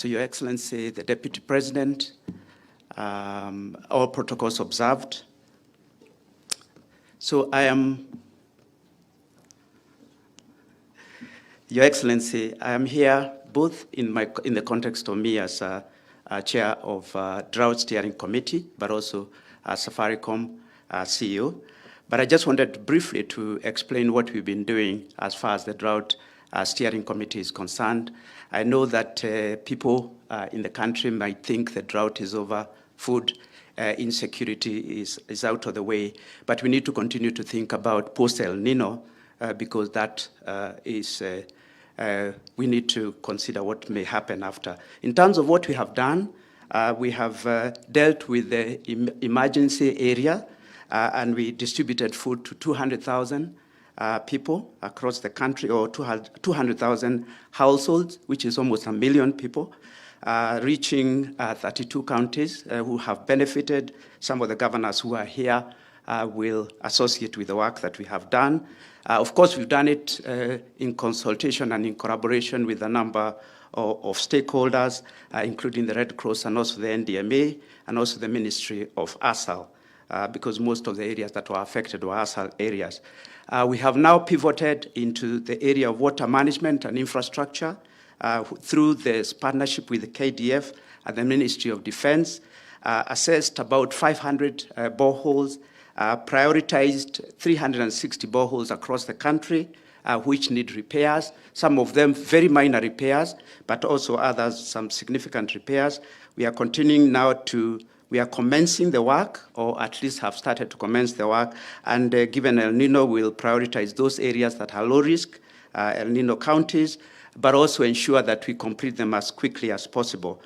So, Your Excellency, the Deputy President, all protocols observed. So I am, Your Excellency, I am here both in the context of me as a chair of Drought Steering Committee, but also as Safaricom CEO. But I just wanted briefly to explain what we've been doing as far as the Drought Steering Committee is concerned. I know that people in the country might think the drought is over, food insecurity is out of the way, but we need to continue to think about post-El-Nino because that we need to consider what may happen after. In terms of what we have done, we have dealt with the emergency area and we distributed food to 200,000 people across the country, or 200,000 households, which is almost 1 million people, reaching 32 counties who have benefited. Some of the governors who are here will associate with the work that we have done. Of course, we've done it in consultation and in collaboration with a number of stakeholders, including the Red Cross and also the NDMA and also the Ministry of ASAL, because most of the areas that were affected were ASAL areas. We have now pivoted into the area of water management and infrastructure through this partnership with the KDF and the Ministry of Defense, assessed about 500 boreholes, prioritized 360 boreholes across the country, which need repairs, some of them very minor repairs, but also others some significant repairs. We are continuing now we are commencing the work, or at least have started to commence the work, and given El-Nino, we'll prioritize those areas that are low risk, El-Nino counties, but also ensure that we complete them as quickly as possible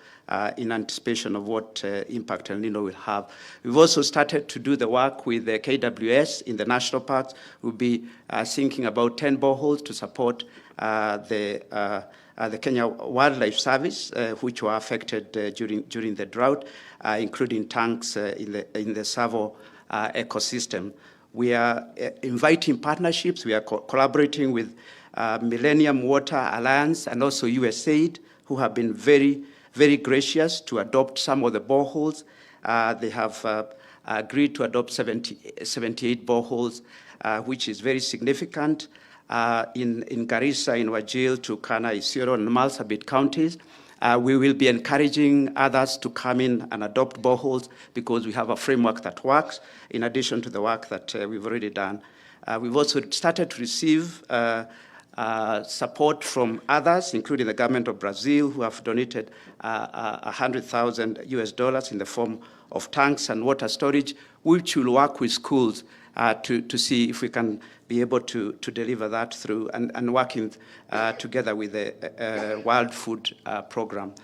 in anticipation of what impact El-Nino will have. We've also started to do the work with the KWS in the national parks. We'll be sinking about 10 boreholes to support the Kenya Wildlife Service, which were affected during the drought, including tanks in the Savo ecosystem. We are inviting partnerships. We are collaborating with Millennium Water Alliance and also USAID, who have been very, very gracious to adopt some of the boreholes. They have agreed to adopt 78 boreholes, which is very significant. In Garissa, in Wajir, Turkana, Isiolo, and Marsabit counties. We will be encouraging others to come in and adopt boreholes because we have a framework that works, in addition to the work that we've already done. We've also started to receive support from others, including the government of Brazil, who have donated $100,000 in the form of tanks and water storage, which will work with schools to see if we can be able to deliver that through and working together with the World Food Program.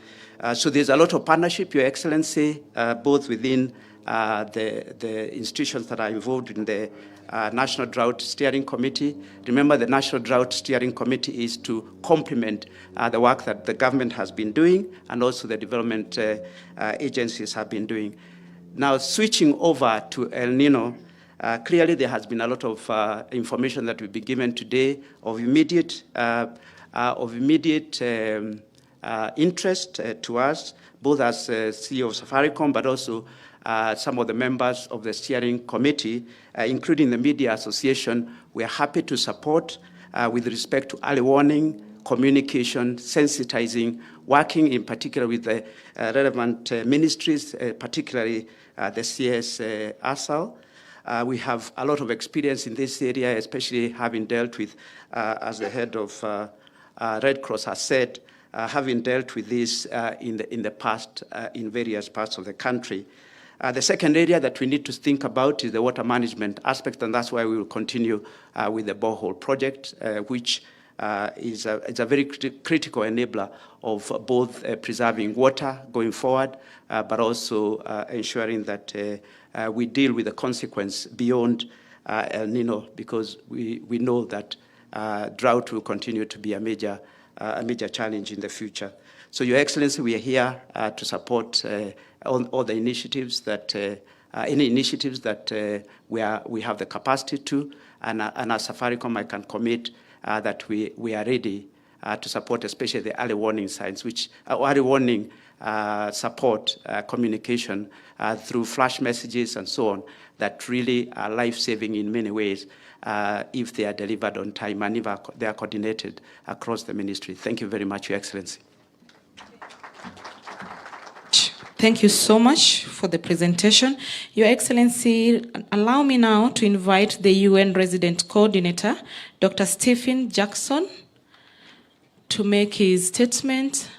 So there's a lot of partnership, Your Excellency, both within the institutions that are involved in the National Drought Steering Committee. Remember, the National Drought Steering Committee is to complement the work that the government has been doing and also the development agencies have been doing. Now, switching over to El-Nino, clearly there has been a lot of information that will be given today of immediate interest to us, both as CEO of Safaricom, but also some of the members of the steering committee, including the Media Association. We are happy to support with respect to early warning, communication, sensitizing, working in particular with the relevant ministries, particularly the CS ASAL. We have a lot of experience in this area, especially having dealt with, as the head of Red Cross has said, having dealt with this in the past in various parts of the country. The second area that we need to think about is the water management aspect, and that's why we will continue with the borehole project, which is a very critical enabler of both preserving water going forward, but also ensuring that we deal with the consequence beyond El-Nino, because we know that drought will continue to be a major challenge in the future. So, Your Excellency, we are here to support all the initiatives that, any initiatives that we have the capacity to, and as Safaricom, I can commit that we are ready to support especially the early warning signs, which early warning support communication through flash messages and so on, that really are life-saving in many ways if they are delivered on time and if they are coordinated across the ministry. Thank you very much, Your Excellency. Thank you so much for the presentation. Your Excellency, allow me now to invite the UN Resident Coordinator, Dr. Stephen Jackson, to make his statement